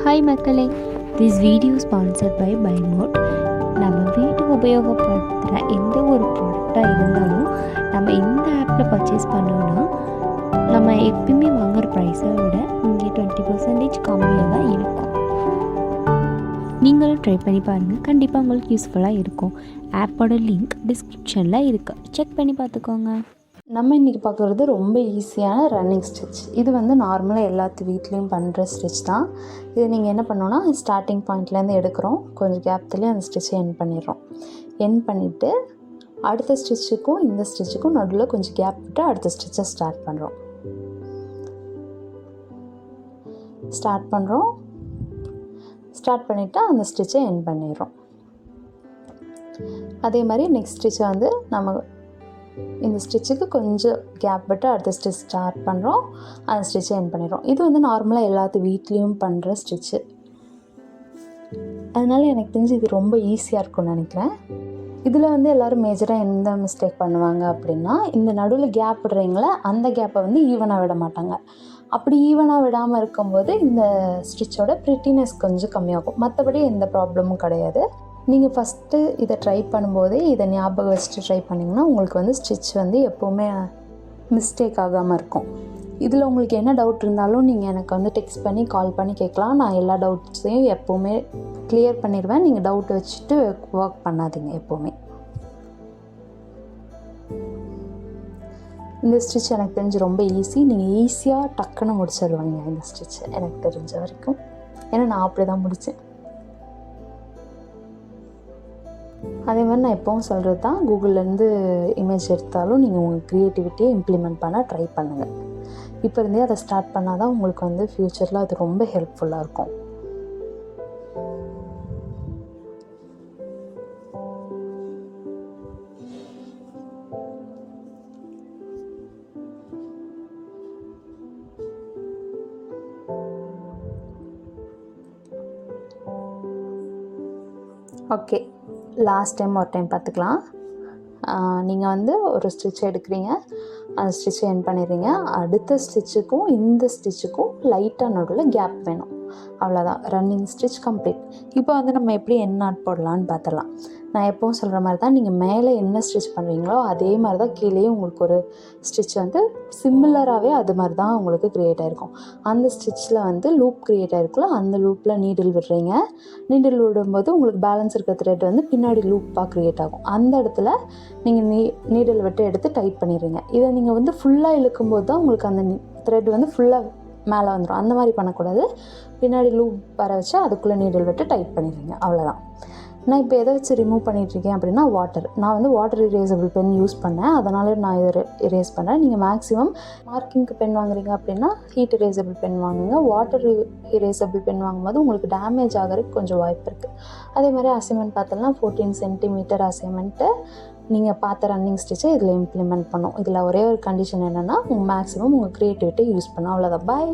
Hi மக்களே, this video sponsored by பைமோட். நம்ம வீட்டுக்கு உபயோகப்படுத்துகிற எந்த ஒரு ப்ராடக்டாக இருந்தாலும் நம்ம இந்த ஆப்பில் பர்ச்சேஸ் பண்ணோன்னா நம்ம எப்பயுமே வாங்குகிற ப்ரைஸை விட இங்கே 20% கம்மியாக தான் இருக்கும். நீங்களும் ட்ரை பண்ணி பாருங்கள், கண்டிப்பாக உங்களுக்கு யூஸ்ஃபுல்லாக இருக்கும். ஆப்போட லிங்க் டிஸ்கிரிப்ஷனில் இருக்குது, செக் பண்ணி பார்த்துக்கோங்க. நம்ம இன்றைக்கி பார்க்குறது ரொம்ப ஈஸியான ரன்னிங் ஸ்டிச். இது நார்மலாக எல்லாத்து வீட்லேயும் பண்ணுற ஸ்டிச் தான். இது நீங்கள் என்ன பண்ணோன்னா, ஸ்டார்டிங் பாயிண்ட்லேருந்து எடுக்கிறோம், கொஞ்சம் கேப்த்துலேயே அந்த ஸ்டிச்சை எண்ட் பண்ணிடுறோம். எண்ட் பண்ணிவிட்டு அடுத்த ஸ்டிச்சுக்கும் இந்த ஸ்டிச்சுக்கும் நடுவில் கொஞ்சம் கேப் விட்டு அடுத்த ஸ்டிச்சை ஸ்டார்ட் பண்ணுறோம். ஸ்டார்ட் பண்ணிவிட்டு அந்த ஸ்டிச்சை எண்ட் பண்ணிடுறோம். அதே மாதிரி நெக்ஸ்ட் ஸ்டிச்சை நம்ம இந்த ஸ்டிச்சுக்கு கொஞ்சம் கேப் விட்டு அடுத்த ஸ்டிச் ஸ்டார்ட் பண்ணுறோம், அந்த ஸ்டிச்சை எண்ட் பண்ணிடுறோம். இது நார்மலாக எல்லாத்து வீட்லேயும் பண்ணுற ஸ்டிச்சு. அதனால் எனக்கு தெரிஞ்சு இது ரொம்ப ஈஸியாக இருக்கும்னு நினைக்கிறேன். இதில் எல்லோரும் மேஜராக எந்த மிஸ்டேக் பண்ணுவாங்க அப்படின்னா, இந்த நடுவில் கேப் விடுறீங்களே அந்த கேப்பை ஈவனாக விட மாட்டாங்க. அப்படி ஈவனாக விடாமல் இருக்கும்போது இந்த ஸ்டிச்சோட ப்ரிட்டினஸ் கொஞ்சம் கம்மியாகும். மற்றபடி எந்த ப்ராப்ளமும் கிடையாது. நீங்கள் ஃபஸ்ட்டு இதை ட்ரை பண்ணும்போதே இதை ஞாபகம் வச்சுட்டு ட்ரை பண்ணிங்கன்னா உங்களுக்கு ஸ்டிச் எப்போவுமே மிஸ்டேக் ஆகாமல் இருக்கும். இதில் உங்களுக்கு என்ன டவுட் இருந்தாலும் நீங்கள் எனக்கு டெக்ஸ்ட் பண்ணி கால் பண்ணி கேட்கலாம். நான் எல்லா டவுட்ஸையும் எப்போவுமே கிளியர் பண்ணிடுவேன். நீங்கள் டவுட் வச்சுட்டு ஒர்க் பண்ணாதீங்க எப்போவுமே. இந்த ஸ்டிச் எனக்கு தெரிஞ்சு ரொம்ப ஈஸி. நீங்கள் ஈஸியாக டக்குன்னு முடிச்சிடுவாங்க இந்த ஸ்டிச், எனக்கு தெரிஞ்ச வரைக்கும். ஏன்னா நான் அப்படி தான் முடித்தேன். அதே மாதிரி நான் எப்போவும் சொல்கிறது தான், கூகுள்லேருந்து இமேஜ் எடுத்தாலும் நீங்கள் உங்கள் க்ரியேட்டிவிட்டியை இம்ப்ளிமெண்ட் பண்ண ட்ரை பண்ணுங்கள். இப்போ இருந்தே அதை ஸ்டார்ட் பண்ணால் தான் உங்களுக்கு ஃப்யூச்சரில் அது ரொம்ப ஹெல்ப்ஃபுல்லாக இருக்கும். ஓகே, லாஸ்ட் டைம் ஒரு டைம் பார்த்துக்கலாம். நீங்கள் ஒரு ஸ்டிச் எடுக்கிறீங்க, அந்த ஸ்டிச்சை எண்ட் பண்ணிடுறீங்க. அடுத்த ஸ்டிச்சுக்கும் இந்த ஸ்டிச்சுக்கும் லைட்டாக நடுவில் கேப் வேணும், அவ்வளோதான். Running stitch complete. இப்போ நம்ம எப்படி எண்ட் நாட் போடலான்னு பார்த்துடலாம். நான் எப்போவும் சொல்கிற மாதிரி தான், நீங்கள் மேலே என்ன ஸ்டிச் பண்ணுறீங்களோ அதே மாதிரி தான் கீழேயும் உங்களுக்கு ஒரு ஸ்டிச் சிமிலராகவே அது மாதிரி தான் உங்களுக்கு க்ரியேட் ஆகிருக்கும். அந்த ஸ்டிச்சில் லூப் க்ரியேட் ஆகிருக்குல்ல, அந்த லூப்பில் நீடில் விடுறீங்க. நீடில் விடும்போது உங்களுக்கு பேலன்ஸ் இருக்க த்ரெட் பின்னாடி லூப்பாக க்ரியேட் ஆகும். அந்த இடத்துல நீங்கள் நீடில் விட்டு எடுத்து டைட் பண்ணிடுறீங்க. இதை நீங்கள் ஃபுல்லாக இழுக்கும்போது தான் உங்களுக்கு அந்த த்ரெட் ஃபுல்லாக மேலே வந்துடும். அந்த மாதிரி பண்ணக்கூடாது. பின்னாடி லூப் வர வச்சு அதுக்குள்ளே நீடில் விட்டு டைட் பண்ணிடுறீங்க, அவ்வளோதான். நான் இப்போ எதை வச்சு ரிமூவ் பண்ணிகிட்ருக்கேன் அப்படின்னா வாட்டர். நான் வாட்டர் இரேசபிள் பென் யூஸ் பண்ணேன், அதனால் நான் இதை இரேஸ் பண்ணேன். நீங்கள் மேக்ஸிமம் மார்க்கிங்க்கு பென் வாங்குறீங்க அப்படின்னா ஹீட் இரேசபிள் பென் வாங்குங்க. வாட்டர் இரேசபிள் பென் வாங்கும்போது உங்களுக்கு டேமேஜ் ஆகிறதுக்கு கொஞ்சம் வாய்ப்பு இருக்குது. அதே மாதிரி அசைன்மெண்ட் பார்த்தோம்னா 14 சென்டிமீட்டர் அசைன்மெண்ட்டு நீங்கள் பார்த்த ரன்னிங் ஸ்டிச்சை இதில் இம்ப்ளிமெண்ட் பண்ணும். இதில் ஒரே ஒரு கண்டிஷன் என்னென்னா, மேக்ஸிமம் உங்கள் க்ரியேட்டிவிட்டி யூஸ் பண்ணோம், அவ்வளோதான். பாய்.